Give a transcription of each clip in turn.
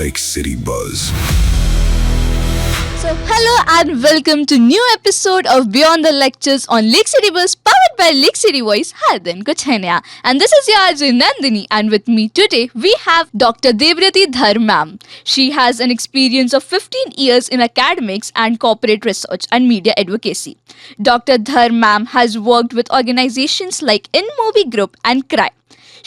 Lake City Buzz. So, hello and welcome to new episode of Beyond the Lectures on Lake City Bus, powered by Lake City Voice. Har din kuch hai naya. And this is your RJ Nandini, and with me today we have Dr. Devrati Dhar ma'am. She has an experience of 15 years in academics and corporate research and media advocacy. Dr. Dhar ma'am has worked with organizations like InMobi Group and CRY.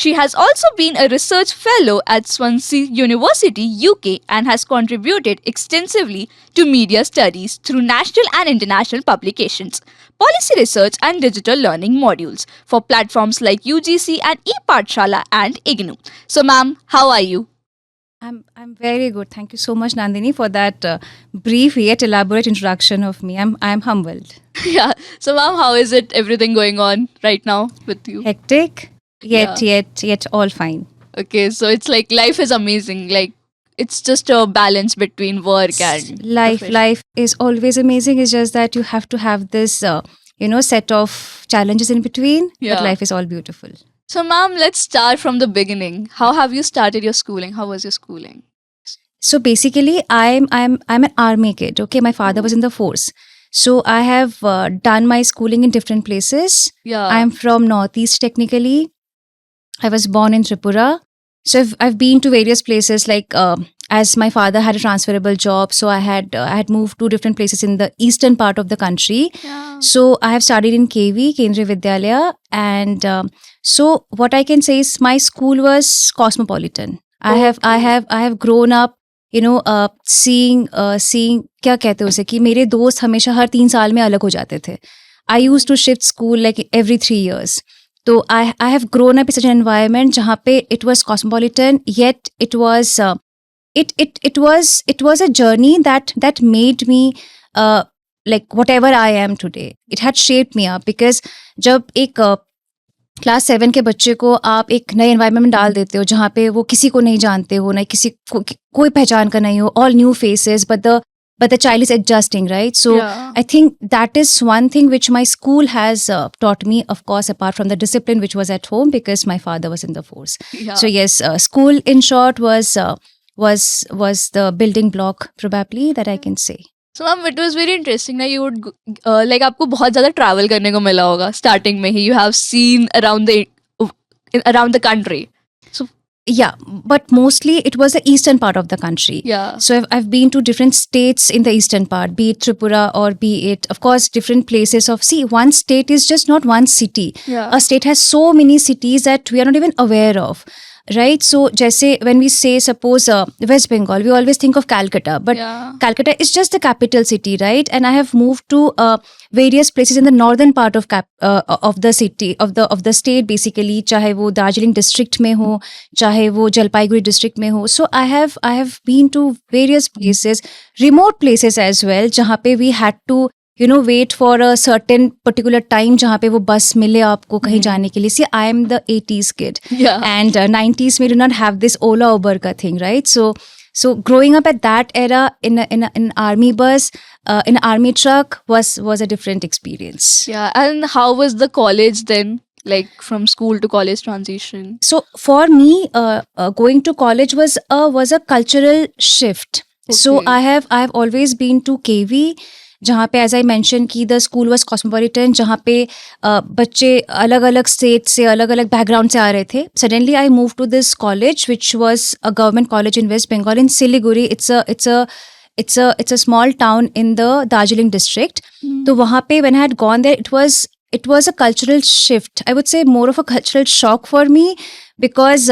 She has also been a research fellow at Swansea University, UK, and has contributed extensively to media studies through national and international publications, policy research, and digital learning modules for platforms like UGC and ePathshala and IGNOU. So, ma'am, how are you? I'm very good. Thank you so much, Nandini, for that brief yet elaborate introduction of me. I'm humbled. Yeah. So, ma'am, how is it? Everything going on right now with you? Hectic, yet all fine. Okay, so it's like life is amazing. Like it's just a balance between work and profession. Life is always amazing. It's just that you have to have this, set of challenges in between. Yeah. But life is all beautiful. So, ma'am, let's start from the beginning. How have you started your schooling? How was your schooling? So basically, I'm an army kid. Okay, my father was in the force. So I have done my schooling in different places. Yeah. I'm from Northeast technically. I was born in Tripura. So I've been to various places like as my father had a transferable job. So I had moved to different places in the eastern part of the country. Yeah. So I have studied in KV, Kendriya Vidyalaya. And so what I can say is my school was cosmopolitan. I have grown up seeing क्या कहते हैं उसे कि मेरे दोस्त हमेशा हर 3 साल में अलग हो जाते थे. I used to shift school like every 3 years. So I have grown up in such an environment जहाँ पे it was cosmopolitan, yet it was it was a journey that made me like whatever I am today. It had shaped me up because जब एक class 7 के बच्चे को आप एक नए एनवायरनमेंट में डाल देते हो जहाँ पे वो किसी को नहीं जानते हो, ना किसी को कोई पहचान का नहीं हो, all new faces, but the child is adjusting, right? So Yeah. I think that is one thing which my school has taught me, of course, apart from the discipline which was at home because my father was in the force. Yeah. So yes, school in short was the building block probably that I can say. So, ma'am, it was very interesting. Now you would like आपको बहुत ज़्यादा travel करने को मिला होगा starting में ही. You have seen around the country. So Yeah, but mostly it was the eastern part of the country. yeah. So I've been to different states in the eastern part, be it Tripura or be it, of course, different places of, see, one state is just not one city. Yeah. A state has so many cities that we are not even aware of, right? So jaise when we say, suppose West Bengal, we always think of Calcutta, but Yeah. Calcutta is just the capital city, right? And I have moved to various places in the northern part of the city, of the state basically, चाहे वो Darjeeling district में हो, चाहे वो Jalpaiguri district में हो. So I have been to various places, remote places as well, जहाँ पे we had to wait for a certain particular time जहाँ पे वो बस मिले आपको कहीं जाने के लिए. See, I am the 80s kid. Yeah. And 90s we do not have this Ola Uber ka thing, right? So growing up at that era in an army bus, in an army truck was a different experience. Yeah. And how was the college then? Like from school to college transition? So for me, going to college was a cultural shift. So Okay. I have always been to KV, जहाँ पे, as I mentioned, कि the school was cosmopolitan, जहाँ पे बच्चे अलग अलग state से अलग अलग बैकग्राउंड से आ रहे थे. Suddenly I moved to this college which was a government college in West Bengal in Siliguri. It's a small town in the Darjeeling district. तो वहाँ पे when I had gone there, it was a cultural shift. I would say more of a cultural shock for me because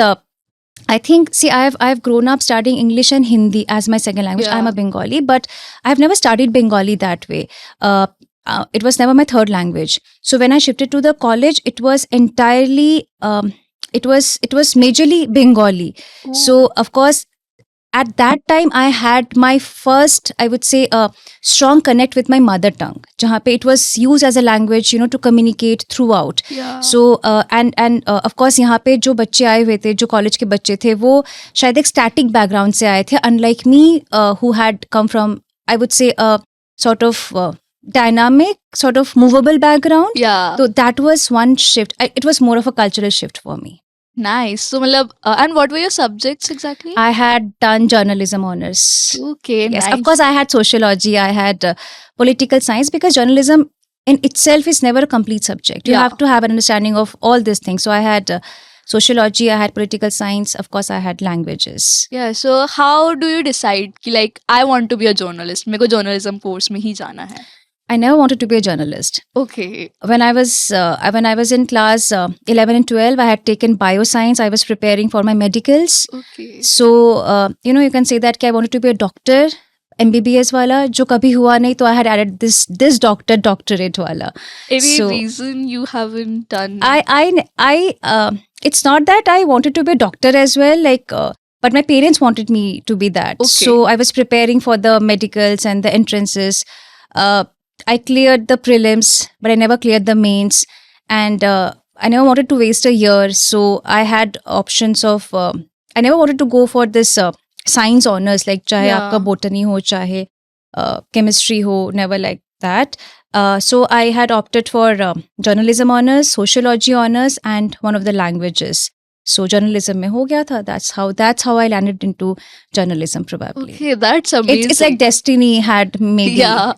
I think, see, I've grown up studying English and Hindi as my second language. Yeah. I'm a Bengali, but I've never studied Bengali that way. It was never my third language. So when I shifted to the college, it was entirely, it was majorly Bengali. So of course, at that time, I had my first, I would say, strong connect with my mother tongue. जहाँ पे it was used as a language, to communicate throughout. Yeah. So and of course यहाँ पे जो बच्चे आए हुए थे, जो कॉलेज के बच्चे थे, वो शायद एक static background से आए थे. Unlike me, who had come from, I would say, a sort of dynamic, sort of movable background. Yeah. So that was one shift. It was more of a cultural shift for me. Nice. So, matlab, and what were your subjects exactly? I had done journalism honors. Okay, Yes, nice. of course, I had sociology, I had political science, because journalism in itself is never a complete subject. You Yeah. have to have an understanding of all these things. So I had sociology, I had political science, of course, I had languages. Yeah. So, how do you decide कि like I want to be a journalist? मेरे को journalism course में ही जाना है. I never wanted to be a journalist. Okay. When I was in class 11 and 12, I had taken bioscience. I was preparing for my medicals. Okay. So you can say that I wanted to be a doctor, MBBS wala, जो कभी हुआ नहीं. तो I had added this doctorate wala. Any So- reason you haven't done? It's not that I wanted to be a doctor as well, but my parents wanted me to be that. Okay. So I was preparing for the medicals and the entrances. I cleared the prelims, but I never cleared the mains. And I never wanted to waste a year. So I had options of, I never wanted to go for this science honors, like chahe Yeah. aapka botany ho, chahe chemistry ho, never like that. So I had opted for journalism honors, sociology honors, and one of the languages. So journalism mein ho gaya tha. That's how I landed into journalism probably. Okay, that's amazing. It's like destiny had maybe yeah.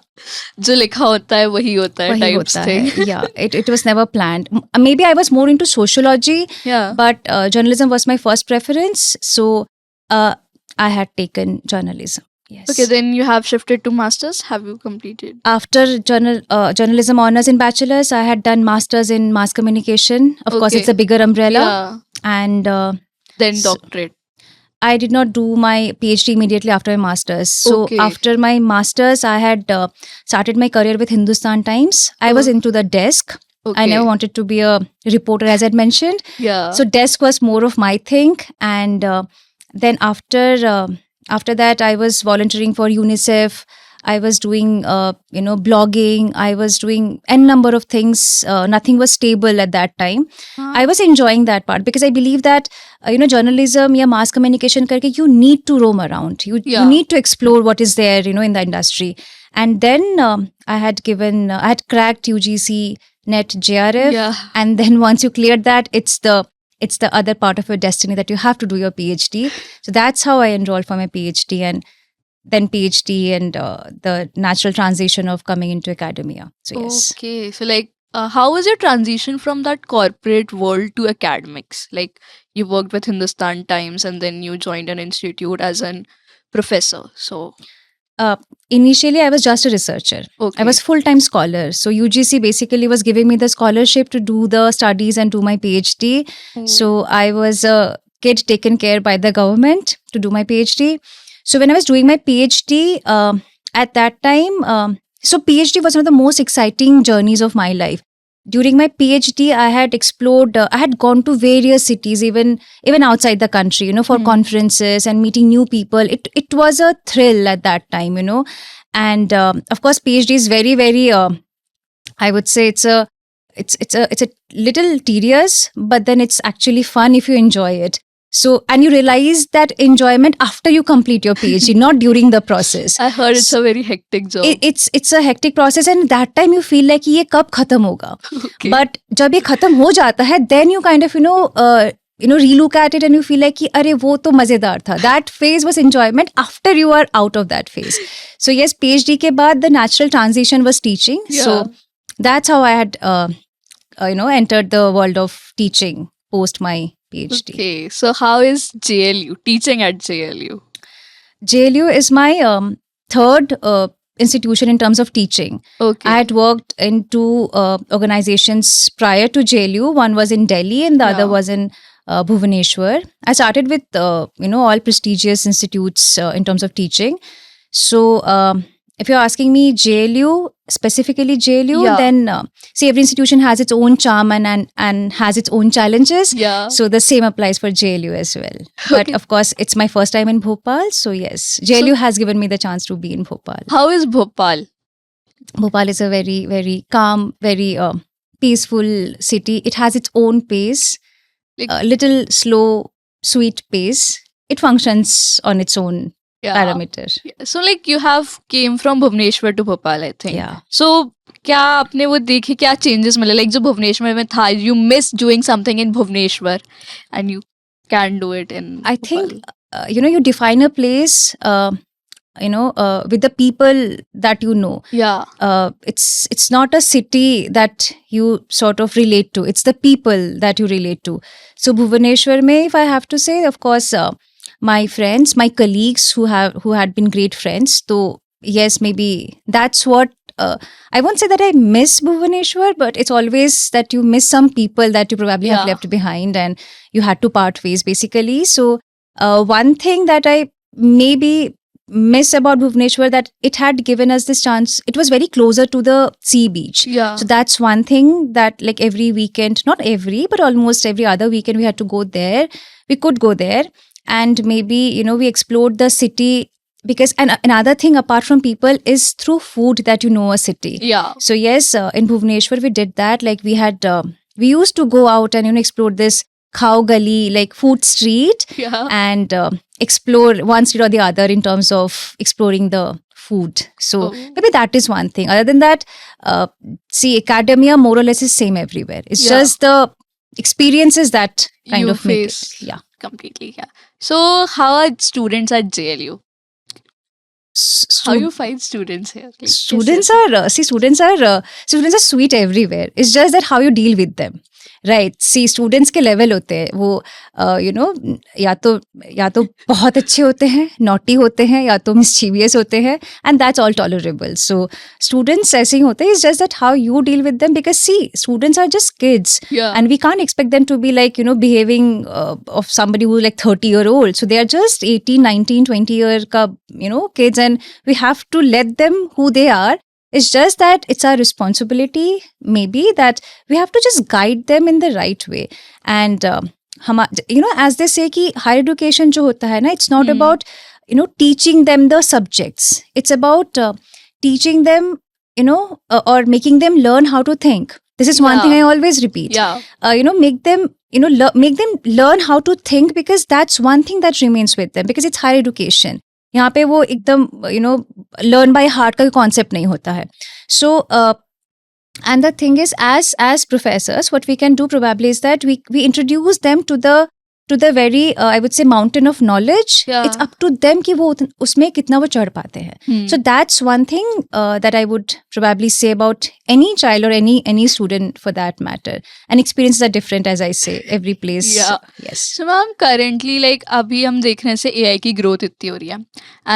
जो लिखा होता है वही होता है wahi types hota thing. hai. Yeah, it was never planned. Maybe I was more into sociology, Yeah. but journalism was my first preference. So I had taken journalism. Yes. Okay, then you have shifted to masters. Have you completed? After journalism honors in bachelor's, I had done masters in mass communication. Of course, Okay. it's a bigger umbrella. Yeah. And Then So- doctorate. I did not do my PhD immediately after my masters. So Okay. after my masters, I had started my career with Hindustan Times. I was Oh. into the desk. Okay. I never wanted to be a reporter, as I'd mentioned. Yeah. So desk was more of my thing. And then after that, I was volunteering for UNICEF. I was doing, blogging. I was doing n number of things. Nothing was stable at that time. I was enjoying that part because I believe that, journalism or mass communication karke, you need to roam around. You Yeah. need to explore what is there, in the industry. And then I had cracked UGC, NET, JRF. Yeah. And then once you cleared that, it's the other part of your destiny that you have to do your PhD. So that's how I enrolled for my PhD, and then PhD and the natural transition of coming into academia. So yes. Okay. So like, how was your transition from that corporate world to academics? Like, you worked with Hindustan Times and then you joined an institute as an professor. So Initially, I was just a researcher. okay. I was full-time scholar. So UGC basically was giving me the scholarship to do the studies and do my PhD. Oh. So I was a kid taken care by the government to do my PhD. So when I was doing my PhD, at that time, so PhD was one of the most exciting journeys of my life. During my PhD, I had explored, I had gone to various cities, even outside the country, for conferences and meeting new people. It was a thrill at that time, And of course, PhD is very, very, I would say it's a little tedious, but then it's actually fun if you enjoy it. So, and you realize that enjoyment after you complete your PhD, not during the process. I heard it's a very hectic job. It's a hectic process, and that time you feel like ये कब खत्म होगा. Okay. But जब ये खत्म हो जाता है, then you kind of relook at it and you feel like कि अरे वो तो मजेदार था. That phase was enjoyment after you are out of that phase. So yes, PhD के बाद the natural transition was teaching. Yeah. So that's how I had entered the world of teaching post my PhD. Okay. So how is JLU, teaching at JLU? JLU is my third institution in terms of teaching. Okay. I had worked in two organizations prior to JLU. One was in Delhi and the Yeah. other was in Bhubaneswar. I started with all prestigious institutes in terms of teaching. So if you're asking me JLU, specifically JLU, Yeah. then see, every institution has its own charm and has its own challenges. Yeah. So the same applies for JLU as well. But Okay. of course, it's my first time in Bhopal. So yes, JLU has given me the chance to be in Bhopal. How is Bhopal? Bhopal is a very, very calm, very peaceful city. It has its own pace, Like- a little slow, sweet pace. It functions on its own Yeah. parameter. Yeah. So like you have came from Bhubaneswar to Bhopal, I think. Yeah. So क्या आपने वो देखे, क्या changes मिले, like जो भुवनेश्वर में था, you miss doing something in Bhubaneswar and you can do it in I think you define a place with the people that you know. या It's not a city that you sort of relate to. It's the people that you relate to. So Bhubaneswar mein, if I have to say, of course, my friends, my colleagues who had been great friends. So yes, maybe that's what. I won't say that I miss Bhubaneswar, but it's always that you miss some people that you probably have Yeah. left behind, and you had to part ways basically. So one thing that I maybe miss about Bhubaneswar, that it had given us this chance. It was very closer to the sea beach. या So that's one thing that, like, every weekend, not every, but almost every other weekend, we had to go there. We could go there, and maybe we explored the city, because another thing apart from people is through food that you know a city. या So yes, in Bhubaneswar we did that. Like, we used to go out and explore this Khao Gali, like food street, या and explore one street or the other in terms of exploring the food. So Oh. maybe that is one thing. Other than that, see, academia more or less is same everywhere. It's Yeah. just the experiences that kind You of make face. it. Yeah. Completely, yeah. So how are students at JLU? How you find students here? Like, Students कैसे? are students are sweet everywhere. It's just that how you deal with them, right? See, students के level होते हैं वो या तो बहुत अच्छे होते हैं, naughty होते हैं, या तो mischievous होते हैं, and that's all tolerable. So students ऐसे ही होते हैं. It's just that how you deal with them, because see, students are just kids. Yeah. And we can't expect them to be like, behaving of somebody who's like 30-year-old. So they are just 18, 19, 20-year ka, kids, and we have to let them who they are. It's just that it's our responsibility, maybe, that we have to just guide them in the right way. And, as they say कि higher education जो होता है ना, it's not about, teaching them the subjects. It's about teaching them, or making them learn how to think. This is one Yeah. thing I always repeat. Yeah. Make them make them learn how to think, because that's one thing that remains with them, because it's higher education. यहाँ पे वो एकदम learn by heart का concept नहीं होता है. So and the thing is, as professors, what we can do probably is that we introduce them to the very I would say mountain of knowledge. Yeah. It's up to them कि वो उसमें कितना वो चढ़ पाते हैं. Hmm. So that's one thing that I would probably say about any child or any student for that matter. And experiences are different, as I say, every place. Yeah. Yes. So ma'am currently like अभी हम देख रहे हैं से AI की growth इतनी हो रही है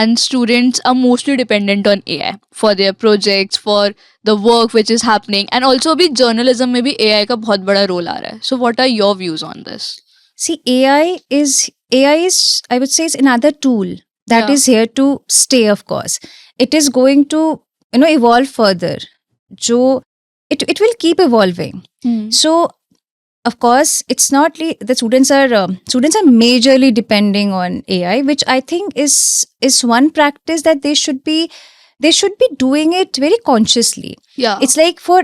and students are mostly dependent on AI for their projects, for the work which is happening, and also अभी journalism में भी AI का बहुत बड़ा role आ रहा है. So what are your views on this? See, AI is, I would say, is another tool that Yeah. is here to stay, of course. It is going to, evolve further. It will keep evolving. Hmm. So, of course, it's not the students are majorly depending on AI, which I think is one practice that they should be doing it very consciously. Yeah. It's like for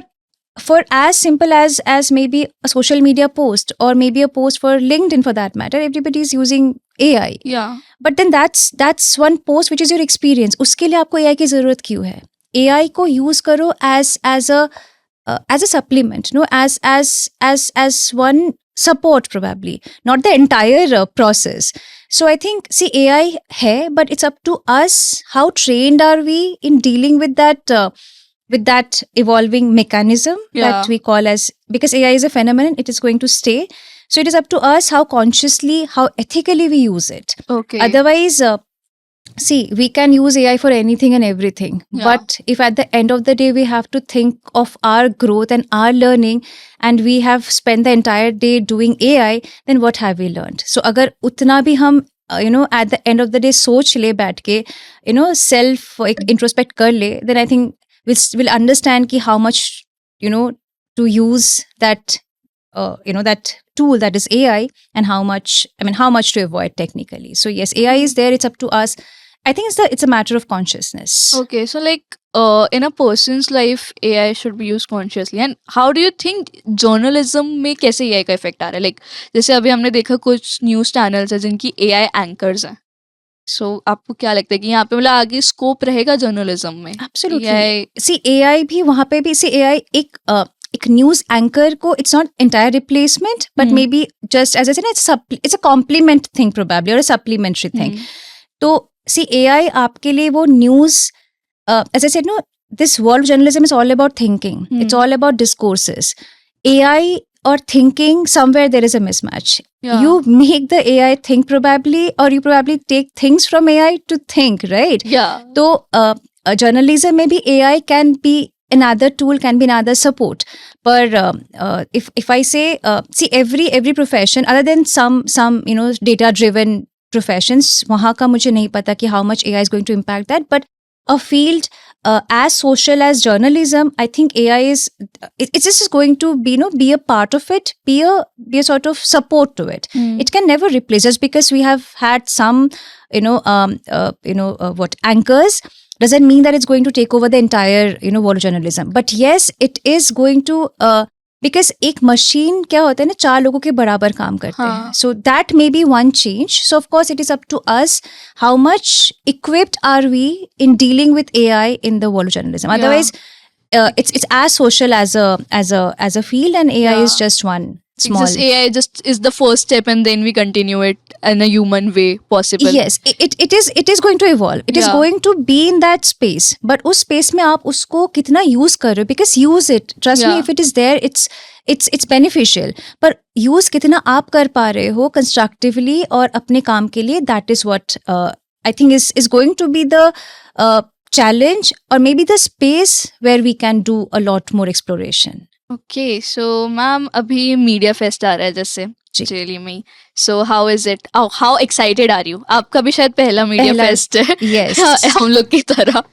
as simple as maybe a social media post, or maybe a post for LinkedIn, for that matter, everybody is using AI. Yeah. But then that's one post which is your experience. उसके लिए आपको AI की ज़रूरत क्यों है? AI को use करो as a supplement, as one support probably, not the entire process. So I think, see, AI hai, but it's up to us. How trained are we in dealing with that evolving mechanism Yeah. that we call as, because AI is a phenomenon, it is going to stay. So it is up to us how consciously, how ethically we use it. Okay. Otherwise, see, we can use AI for anything and everything. Yeah. But if at the end of the day, we have to think of our growth and our learning, and we have spent the entire day doing AI, then what have we learned? So agar utna bhi hum, at the end of the day सोच ले बैठ के, self introspect कर ले, then I think we'll understand ki how much, to use that, that tool that is AI, and how much to avoid technically. So yes, AI is there. It's up to us. I think it's a matter of consciousness. Okay, so like in a person's life, AI should be used consciously. And how do you think journalism में कैसे AI का effect आ रहा है? Like जैसे अभी हमने देखा कुछ news channels हैं जिनकी AI anchors हैं. सो आपको क्या लगता है कि यहाँ पे मतलब आगे स्कोप रहेगा जर्नलिज्म में? Absolutely. AI See, AI भी वहाँ पे भी see AI एक न्यूज एंकर को it's not entire replacement but maybe just as it's a complement thing probably और सप्लीमेंट्री थिंग. तो सी AI आपके लिए वो news as I said no this world journalism is all about thinking, it's all about discourses. AI or thinking, somewhere there is a mismatch. Yeah. You make the AI think probably, or you probably take things from AI to think, right? Yeah. So journalism maybe AI can be another tool, can be another support. But if I say see every profession other than some data driven professions, वहाँ का मुझे नहीं पता कि how much AI is going to impact that. But a field as social as journalism, I think AI is it's just going to be a part of it, be a sort of support to it. It can never replace us because we have had some what anchors doesn't mean that it's going to take over the entire world of journalism. But yes, it is going to because एक machine क्या होता है ना, 4 लोगों के बराबर काम करते हैं. So that may be one change. So of course it is up to us how much equipped are we in dealing with AI in the world of journalism. Otherwise it's as social as a field, and AI is just one small. Because AI just is the first step and then we continue it in a human way possible. Yes, it is going to evolve. It is going to be in that space. But उस space में आप उसको कितना use कर रहे हो? Because use it. Trust me, if it is there, it's beneficial. पर use कितना आप कर पा रहे हो constructively और अपने काम के लिए, that is what I think is going to be the challenge, or maybe the space where we can do a lot more exploration. Okay, so ma'am, अभी मीडिया फेस्ट आ रहा है जैसे जेली में. So how is it? How excited are you? आपका भी शायद पहला media fest है. Yes. हम लोग की तरह.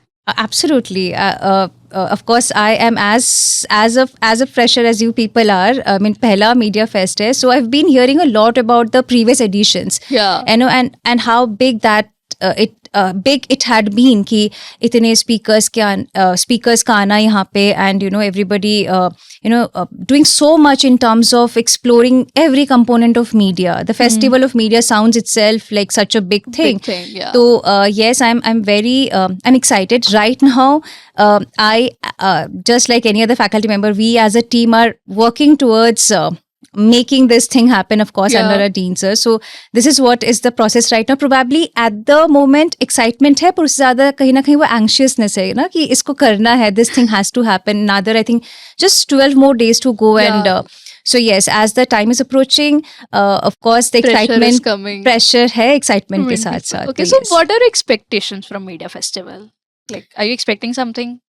Absolutely. Of course, I am as a fresher as you people are. I mean, pehla media fest hai. So I've been hearing a lot about the previous editions. Yeah. And how big that big it had been कि इतने speakers का आना यहाँ पे, and everybody doing so much in terms of exploring every component of media. The festival of media sounds itself like such a big thing. Yeah. So yes, I'm very I'm excited right now. I just like any other faculty member, we as a team are working towards making this thing happen, of course, under a dean sir. So this is what is the process right now. Probably at the moment excitement है, पर उससे ज़्यादा कहीं ना कहीं वो anxiousness है ना कि इसको करना है, this thing has to happen. Another I think just 12 more days to go. And so yes, as the time is approaching, of course the excitement pressure है excitement के साथ साथ. Okay, so what are your expectations from media festival? Like, are you expecting something?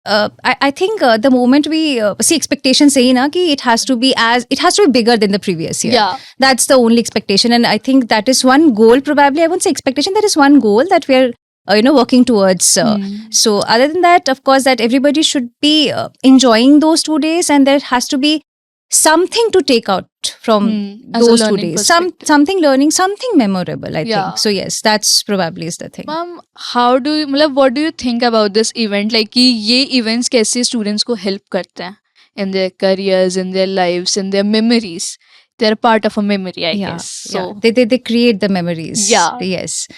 I think the moment we see expectations say na ki it has to be bigger than the previous year. Yeah. That's the only expectation, and I think that is one goal. Probably I won't say expectation. That is one goal that we are working towards. So other than that, of course, that everybody should be enjoying those 2 days, and there has to be something to take out from those 2 days. Something learning, something memorable, I think. So yes, that's probably is the thing. Ma'am, what do you think about this event? Like कि ये events कैसे students को help करते हैं in their careers, in their lives, in their memories? They're part of a memory, I guess. So they create the memories. Yeah. Yes.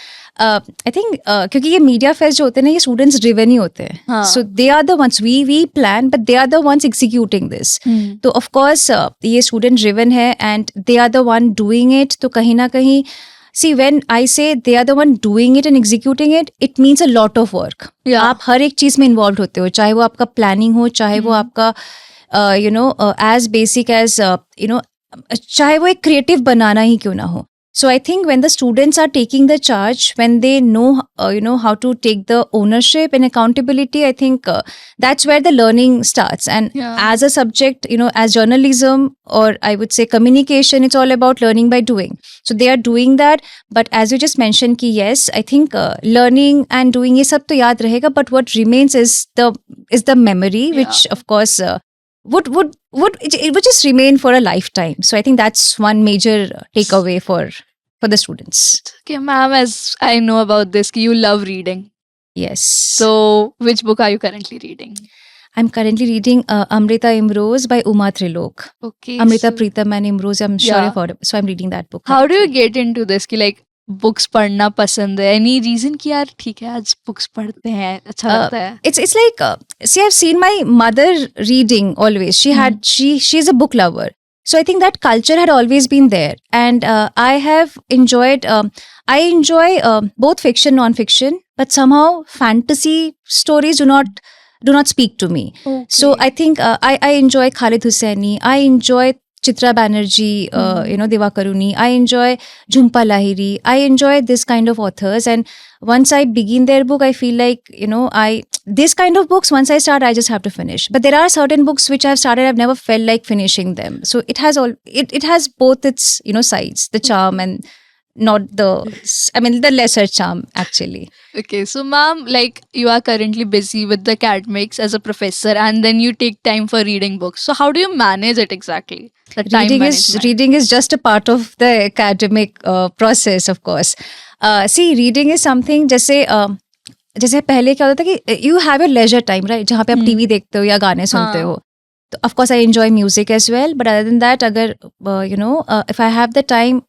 I think क्योंकि ये media fest जो होते हैं ना, ये students driven ही होते हैं. So they are the ones we plan, but they are the ones executing this. तो of course ये student driven है, and they are the one doing it. तो कहीं ना कहीं see, when I say they are the one doing it and executing it, it means a lot of work. Yeah. आप हर एक चीज में involved होते हो, चाहे वो आपका planning हो, चाहे वो आपका as basic as चाहे वो एक creative बनाना ही क्यों ना हो. So I think when the students are taking the charge, when they know how to take the ownership and accountability, I think that's where the learning starts. And as a subject, as journalism, or I would say communication, it's all about learning by doing. So they are doing that. But as you just mentioned, ki yes, I think learning and doing ये सब तो याद रहेगा. But what remains is the memory, which of course would just remain for a lifetime. So I think that's one major takeaway for the students. Okay, ma'am, as I know about this, you love reading. Yes. So which book are you currently reading? I'm currently reading Amrita Imroz by Uma Trilok. Okay. Amrita Pritam and Imroz, I'm sure you've heard of it. So I'm reading that book. How do you get into this? Like, books पढ़ना पसंद है? Any reason कि यार ठीक है आज books पढ़ते हैं, अच्छा लगता है? It's like see, I've seen my mother reading always. She's a book lover, so I think that culture had always been there, and I have enjoyed. I enjoy both fiction, non-fiction, but somehow fantasy stories do not speak to me. So I think I enjoy Khalid Hosseini. I enjoy Chitra Banerjee, Devakaruni. I enjoy Jhumpa Lahiri. I enjoy this kind of authors, and once I begin their book, I feel like this kind of books. Once I start, I just have to finish. But there are certain books which I've started, I've never felt like finishing them. So it has it has both its sides, the charm and not the lesser charm actually. Okay, so ma'am, like you are currently busy with the academics as a professor, and then you take time for reading books. So how do you manage it exactly? The time management. Reading is just a part of the academic process, of course. See, reading is something जैसे पहले क्या होता था कि you have your leisure time, right? जहाँ पे आप TV देखते हो या गाने सुनते हो. तो of course I enjoy music as well, but other than that, अगर if I have the time,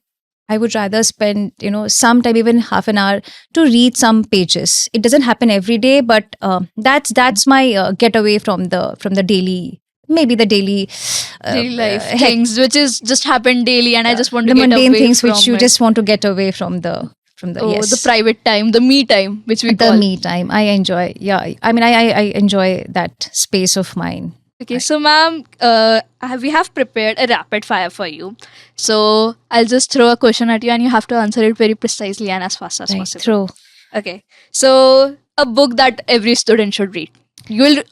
I would rather spend some time, even half an hour, to read some pages. It doesn't happen every day, but that's my getaway from the daily, maybe the daily daily life things which is just happen daily, and I just want to the get mundane away things from which you it. just want to get away from the yes, the private time, the me time, which we the call. me time. I enjoy. Yeah, I mean, I enjoy that space of mine. Okay, so ma'am, we have prepared a rapid fire for you. So I'll just throw a question at you, and you have to answer it very precisely and as fast as Right, possible. throw. Okay, so a book that every student should read.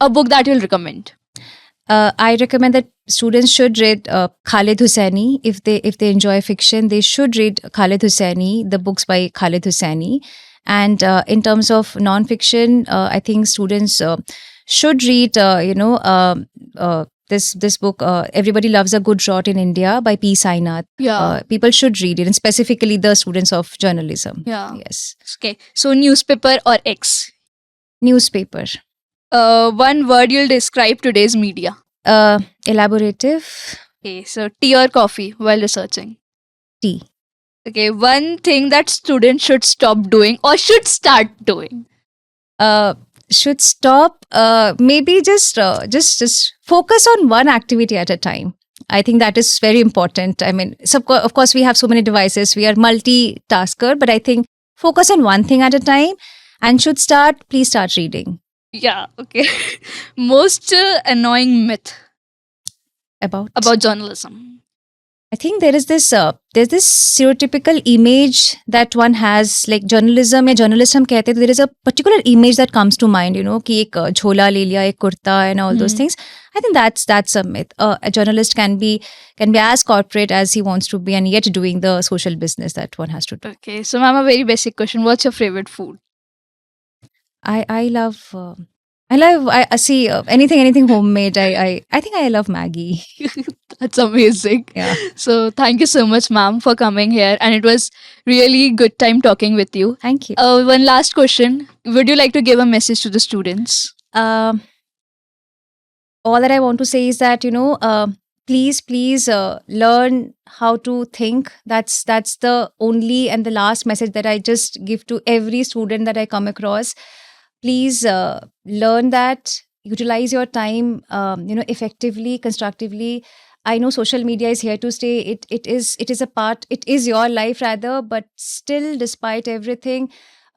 A book that you'll recommend. I recommend that students should read Khalid Hosseini. If they enjoy fiction, they should read Khalid Hosseini, the books by Khalid Hosseini. And in terms of non-fiction, I think students should read, this book, Everybody Loves a Good Rot in India by P. Sainath. Yeah. People should read it, and specifically the students of journalism. Yeah. Yes. Okay, so newspaper or X? Newspaper. One word you'll describe today's media. Elaborative. Okay, so tea or coffee while researching? Tea. Okay, one thing that students should stop doing or should start doing? Should stop. Maybe just focus on one activity at a time. I think that is very important. I mean, of course, we have so many devices. We are multitasker, but I think focus on one thing at a time. And please start reading. Yeah, okay. Most annoying myth about journalism. I think there's this stereotypical image that one has, like journalism या journalist हम कहते हैं, तो there is a particular image that comes to mind, कि एक झोला ले लिया, एक kurta and all those things. I think that's a myth. A journalist can be as corporate as he wants to be, and yet doing the social business that one has to do. Okay, so ma'am, a very basic question. What's your favorite food? I love I see anything homemade. I think I love Maggie. That's amazing. Yeah. So thank you so much, ma'am, for coming here, and it was really good time talking with you. Thank you. One last question. Would you like to give a message to the students? All that I want to say is that please learn how to think. That's the only and the last message that I just give to every student that I come across. Please learn that, utilize your time effectively, constructively. I know social media is here to stay. It is a part, it is your life rather, but still, despite everything,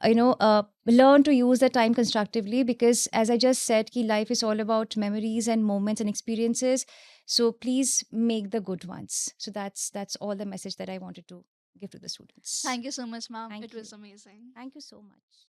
learn to use the time constructively, because as I just said, ki life is all about memories and moments and experiences. So please make the good ones. So that's all the message that I wanted to give to the students. Thank you so much, ma'am. Thank It you. was amazing. Thank you so much.